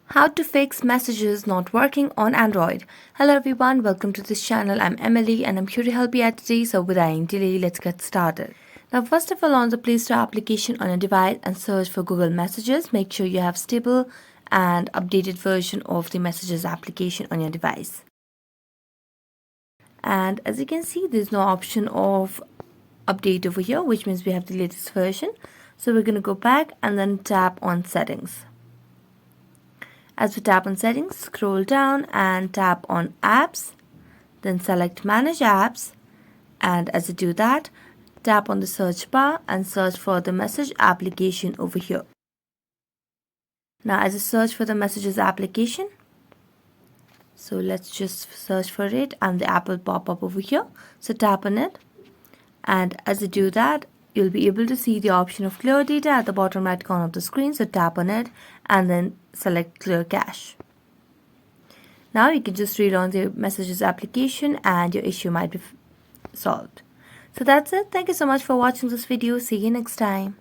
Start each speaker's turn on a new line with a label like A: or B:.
A: How to fix messages not working on Android. Hello everyone, welcome to this channel. I'm Emily and I'm here to help you out today. So without any delay, let's get started. Now first of all, on the Play Store application on your device and search for Google Messages. Make sure you have stable and updated version of the Messages application on your device. And as you can see, there's no option of update over here, which means we have the latest version. So we're going to go back and then tap on Settings. As we tap on Settings, scroll down and tap on Apps, then select Manage Apps, and as you do that, tap on the search bar and search for the Message application over here. Now as you search for the Messages application, so let's just search for it and the app will pop up over here. So tap on it, and as you do that, you'll be able to see the option of clear data at the bottom right corner of the screen. So tap on it and then select clear cache. Now you can just read on the Messages application and your issue might be solved. So that's it. Thank you so much for watching this video. See you next time.